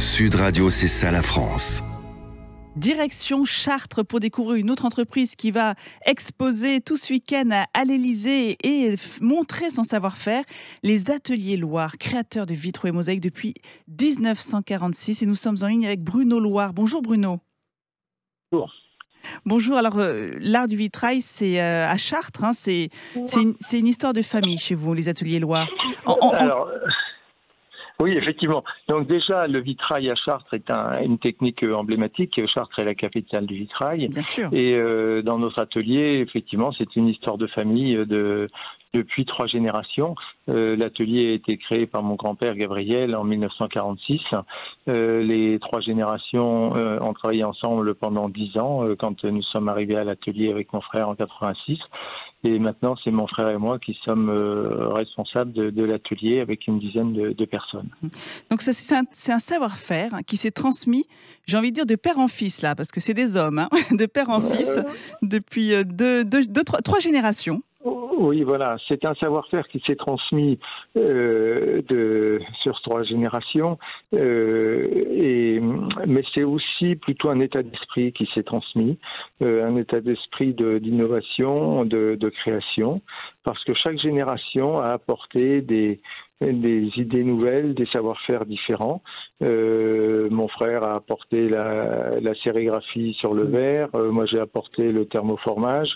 Sud Radio, c'est ça la France. Direction Chartres pour découvrir une autre entreprise qui va exposer tout ce week-end à l'Élysée et montrer son savoir-faire. Les Ateliers Loire, créateurs de vitraux et mosaïques depuis 1946. Et nous sommes en ligne avec Bruno Loire. Bonjour Bruno. Bonjour. Bonjour. Alors, l'art du vitrail, c'est à Chartres. Hein, c'est une histoire de famille chez vous, les Ateliers Loire. Oui, effectivement. Donc déjà, le vitrail à Chartres est une technique emblématique. Chartres est la capitale du vitrail. Bien sûr. Et dans notre atelier, effectivement, c'est une histoire de famille depuis 3 générations. L'atelier a été créé par mon grand-père Gabriel en 1946. Les 3 générations ont travaillé ensemble pendant 10 ans quand nous sommes arrivés à l'atelier avec mon frère en 86. Et maintenant, c'est mon frère et moi qui sommes responsables de l'atelier avec une dizaine de personnes. Donc, c'est un savoir-faire qui s'est transmis, j'ai envie de dire, de père en fils, là, parce que c'est des hommes, hein, de père en fils, depuis 3 générations. Oui, voilà, c'est un savoir-faire qui s'est transmis sur 3 générations, mais c'est aussi plutôt un état d'esprit qui s'est transmis, un état d'esprit d'innovation, de création, parce que chaque génération a apporté des idées nouvelles, des savoir-faire différents. Mon frère a apporté la sérigraphie sur le verre, moi j'ai apporté le thermoformage,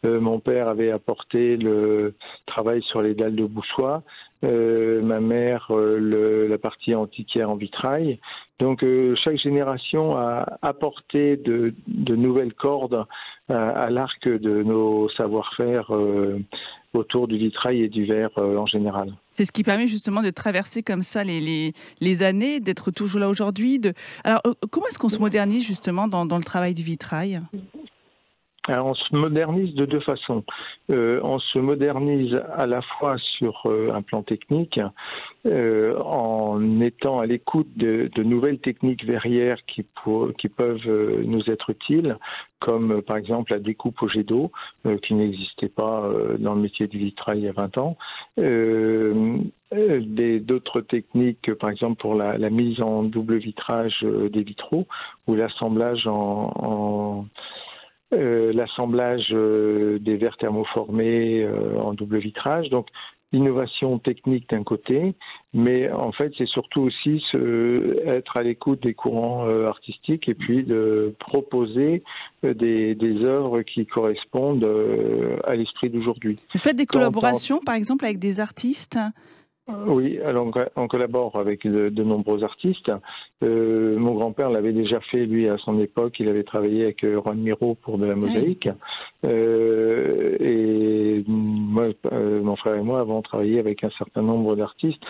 mon père avait apporté le travail sur les dalles de boussois, ma mère la partie antiquaire en vitrail. Donc chaque génération a apporté de nouvelles cordes à l'arc de nos savoir-faire autour du vitrail et du verre en général. C'est ce qui permet justement de traverser comme ça les années, d'être toujours là aujourd'hui. Alors, comment est-ce qu'on se modernise justement dans le travail du vitrail ? Alors, on se modernise de 2 façons. On se modernise à la fois sur un plan technique, en étant à l'écoute de nouvelles techniques verrières qui peuvent nous être utiles, comme par exemple la découpe au jet d'eau, qui n'existait pas dans le métier du vitrail il y a 20 ans. D'autres techniques, par exemple pour la mise en double vitrage des vitraux, ou l'assemblage l'assemblage des verres thermoformés en double vitrage. Donc, innovation technique d'un côté, mais en fait, c'est surtout aussi être à l'écoute des courants artistiques et puis de proposer des œuvres qui correspondent à l'esprit d'aujourd'hui. Vous faites des collaborations, par exemple, avec des artistes ? Oui, alors on collabore avec de nombreux artistes. Mon grand-père l'avait déjà fait, lui, à son époque. Il avait travaillé avec Juan Miro pour de la mosaïque. Et moi, mon frère et moi avons travaillé avec un certain nombre d'artistes,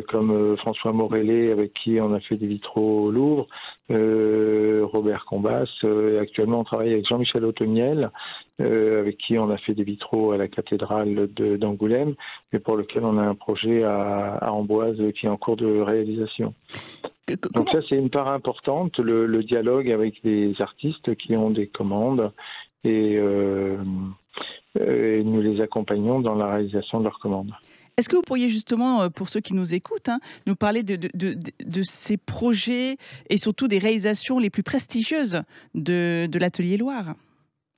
comme François Morellet, avec qui on a fait des vitraux au Louvre, Robert Combas. Et actuellement, on travaille avec Jean-Michel Automiel, avec qui on a fait des vitraux à la cathédrale d'Angoulême, mais pour lequel on a un projet à Amboise qui est en cours de réalisation. Donc ça, c'est une part importante, le dialogue avec des artistes qui ont des commandes et nous les accompagnons dans la réalisation de leurs commandes. Est-ce que vous pourriez justement, pour ceux qui nous écoutent, nous parler de ces projets et surtout des réalisations les plus prestigieuses de l'Atelier Loire,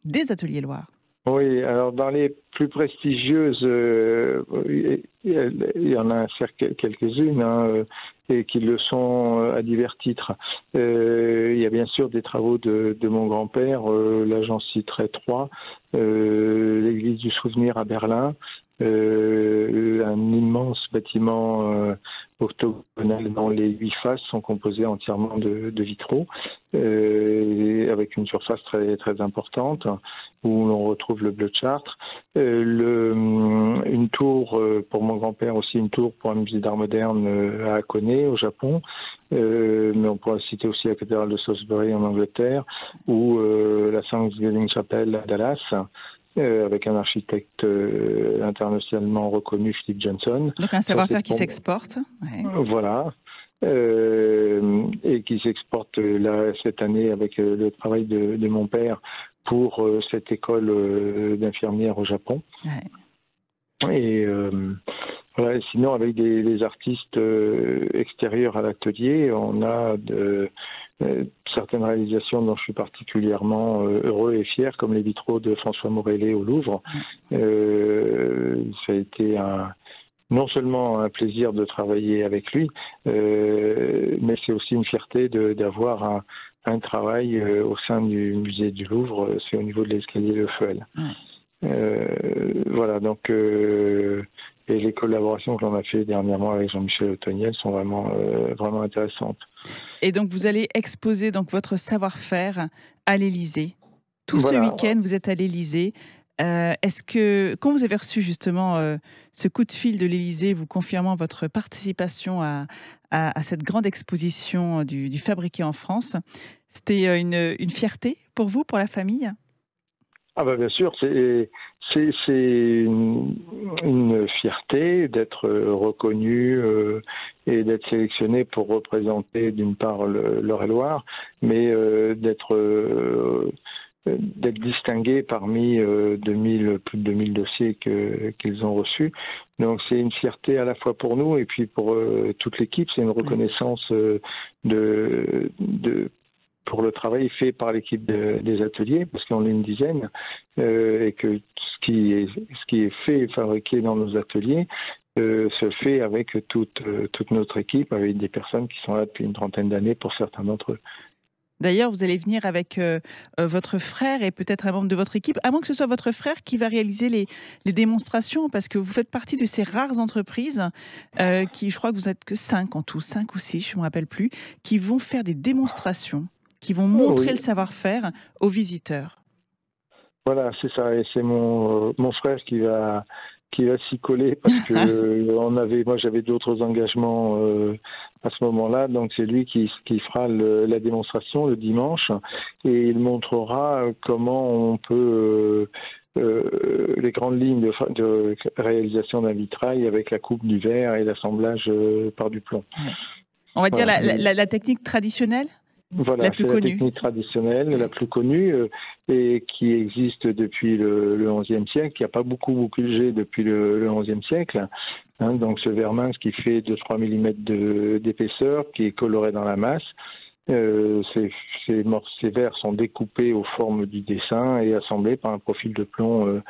des Ateliers Loire? Oui, alors dans les plus prestigieuses, il y en a quelques-unes et qui le sont à divers titres. Il y a bien sûr des travaux de mon grand-père, là j'en citerai 3, l'église du Souvenir à Berlin, un immense bâtiment octogonal dont les 8 faces sont composées entièrement de vitraux, avec une surface très, très importante, où l'on retrouve le bleu de Chartres. Une tour pour mon grand-père, aussi une tour pour un musée d'art moderne à Hakone, au Japon. Mais on pourrait citer aussi la cathédrale de Salisbury en Angleterre, ou la Thanksgiving Chapel à Dallas, avec un architecte internationalement reconnu, Philip Johnson. Donc un savoir-faire qui s'exporte. Ouais. Voilà. Et qui s'exporte là cette année avec le travail de mon père pour cette école d'infirmières au Japon. Ouais. Et Voilà, et sinon, avec des artistes extérieurs à l'atelier, on a certaines réalisations dont je suis particulièrement heureux et fier, comme les vitraux de François Morellet au Louvre. Ça a été non seulement un plaisir de travailler avec lui, mais c'est aussi une fierté d'avoir un travail au sein du musée du Louvre, c'est au niveau de l'escalier Le Feuel. Voilà, donc et les collaborations que l'on a fait dernièrement avec Jean-Michel Otoniel sont vraiment intéressantes. Et donc vous allez exposer donc votre savoir-faire à l'Élysée. Tout ce week-end, vous êtes à l'Élysée. Est-ce que, quand vous avez reçu justement ce coup de fil de l'Élysée, vous confirmant votre participation à cette grande exposition du Fabriqué en France, c'était une fierté pour vous, pour la famille? Ah bah bien sûr, c'est une fierté d'être reconnu et d'être sélectionné pour représenter d'une part l'Eure-et-Loire, mais d'être distingué parmi plus de 2000 dossiers qu'ils ont reçus. Donc c'est une fierté à la fois pour nous et puis pour toute l'équipe. C'est une reconnaissance pour le travail fait par l'équipe des ateliers, parce qu'on est une dizaine, et que ce qui est fait et fabriqué dans nos ateliers se fait avec toute notre équipe, avec des personnes qui sont là depuis une trentaine d'années pour certains d'entre eux. D'ailleurs, vous allez venir avec votre frère et peut-être un membre de votre équipe, à moins que ce soit votre frère qui va réaliser les démonstrations, parce que vous faites partie de ces rares entreprises qui, je crois que vous n'êtes que 5 en tout, 5 ou 6, je ne me rappelle plus, qui vont faire des démonstrations, qui vont montrer le savoir-faire aux visiteurs. Voilà, c'est ça, et c'est mon frère qui va s'y coller, parce que moi j'avais d'autres engagements à ce moment-là, donc c'est lui qui fera la démonstration le dimanche, et il montrera comment on peut les grandes lignes de réalisation d'un vitrail avec la coupe du verre et l'assemblage par du plomb. On va dire la technique traditionnelle? Voilà, c'est la technique traditionnelle, la plus connue, et qui existe depuis le XIe siècle, qui n'a pas beaucoup bougé depuis le XIe siècle. Hein, donc ce verre mince qui fait 2-3 mm d'épaisseur, qui est coloré dans la masse. Ces verres sont découpés aux formes du dessin et assemblés par un profil de plomb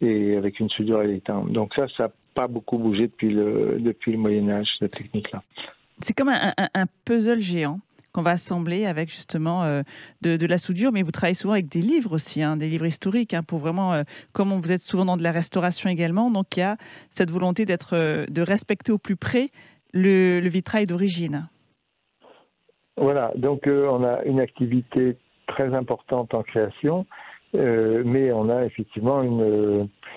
et avec une soudure à l'étain. Donc ça n'a pas beaucoup bougé depuis le Moyen-Âge, cette technique-là. C'est comme un puzzle géant qu'on va assembler avec justement de la soudure, mais vous travaillez souvent avec des livres aussi, des livres historiques, pour vraiment, comme vous êtes souvent dans de la restauration également, donc il y a cette volonté de respecter au plus près le vitrail d'origine. Voilà, donc on a une activité très importante en création, mais on a effectivement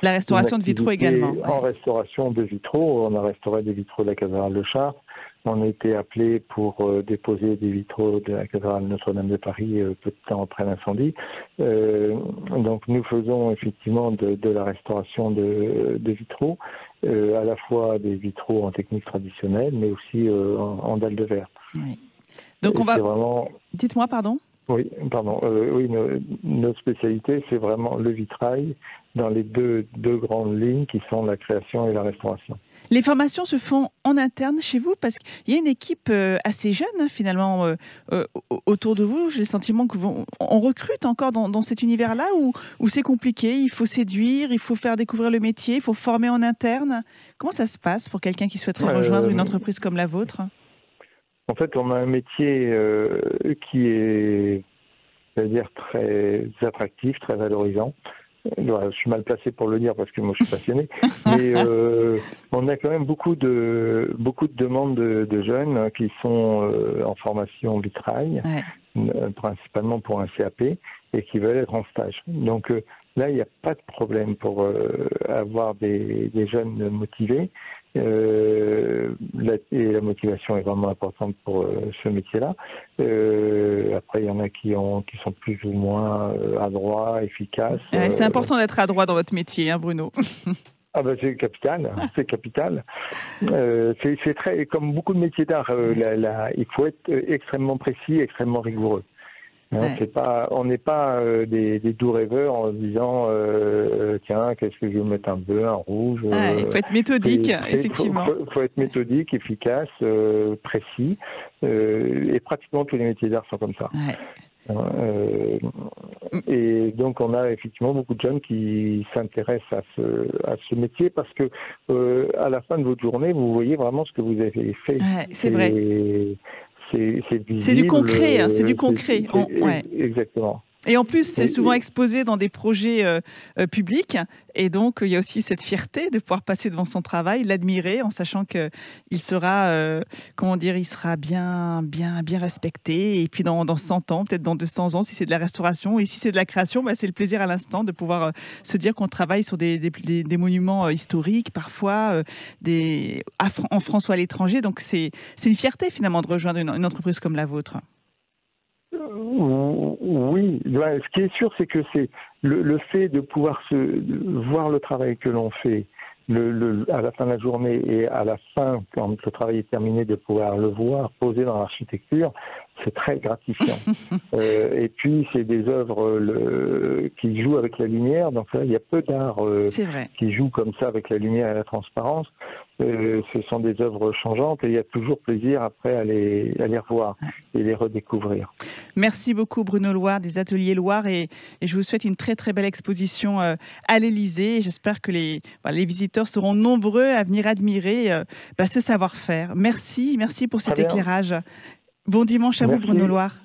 la restauration de vitraux également. En restauration de vitraux, on a restauré des vitraux de la cathédrale de Chartres. On a été appelé pour déposer des vitraux de la cathédrale Notre-Dame de Paris peu de temps après l'incendie. Donc nous faisons effectivement de la restauration de vitraux, à la fois des vitraux en technique traditionnelle, mais aussi en dalle de verre. Oui. Donc on va... Dites-moi, pardon. Oui, pardon. Oui, notre spécialité, c'est vraiment le vitrail dans les deux grandes lignes qui sont la création et la restauration. Les formations se font en interne chez vous, parce qu'il y a une équipe assez jeune finalement autour de vous. J'ai le sentiment qu'on recrute encore dans cet univers-là où c'est compliqué, il faut séduire, il faut faire découvrir le métier, il faut former en interne. Comment ça se passe pour quelqu'un qui souhaiterait rejoindre une entreprise comme la vôtre? En fait, on a un métier qui est, c'est-à-dire très attractif, très valorisant. Je suis mal placé pour le dire parce que moi je suis passionné, mais on a quand même beaucoup de demandes de jeunes qui sont en formation vitrail, principalement pour un CAP, et qui veulent être en stage. Donc là, il n'y a pas de problème pour avoir des jeunes motivés. Et la motivation est vraiment importante pour ce métier-là. Après, il y en a qui sont plus ou moins adroits, efficaces. C'est important d'être adroit dans votre métier, Bruno. Ah ben c'est capital, c'est capital. C'est très, comme beaucoup de métiers d'art, il faut être extrêmement précis, extrêmement rigoureux. Hein, on n'est pas des doux rêveurs en se disant tiens, qu'est-ce que je vais mettre, un bleu, un rouge. Il faut être méthodique, effectivement. Faut être méthodique, efficace, précis. Et pratiquement tous les métiers d'art sont comme ça. Et donc on a effectivement beaucoup de jeunes qui s'intéressent à ce métier parce que à la fin de votre journée, vous voyez vraiment ce que vous avez fait. C'est vrai. C'est visible. C'est du concret, c'est du concret. Exactement. Et en plus, c'est souvent exposé dans des projets publics. Et donc, il y a aussi cette fierté de pouvoir passer devant son travail, l'admirer en sachant qu'il sera, il sera bien respecté. Et puis, dans 100 ans, peut-être dans 200 ans, si c'est de la restauration et si c'est de la création, c'est le plaisir à l'instant de pouvoir se dire qu'on travaille sur des monuments historiques, parfois en France ou à l'étranger. Donc, c'est une fierté finalement de rejoindre une entreprise comme la vôtre. Oui, ce qui est sûr, c'est que c'est le fait de pouvoir voir le travail que l'on fait à la fin de la journée et à la fin, quand le travail est terminé, de pouvoir le voir posé dans l'architecture, c'est très gratifiant. Et puis, c'est des œuvres qui jouent avec la lumière. Donc là, il y a peu d'art qui joue comme ça avec la lumière et la transparence. Ce sont des œuvres changeantes et il y a toujours plaisir après à les revoir et les redécouvrir. Merci beaucoup Bruno Loire des Ateliers Loire et je vous souhaite une très très belle exposition à l'Élysée. J'espère que les visiteurs seront nombreux à venir admirer ce savoir-faire. Merci pour cet éclairage. Bon dimanche à vous Bruno Loire.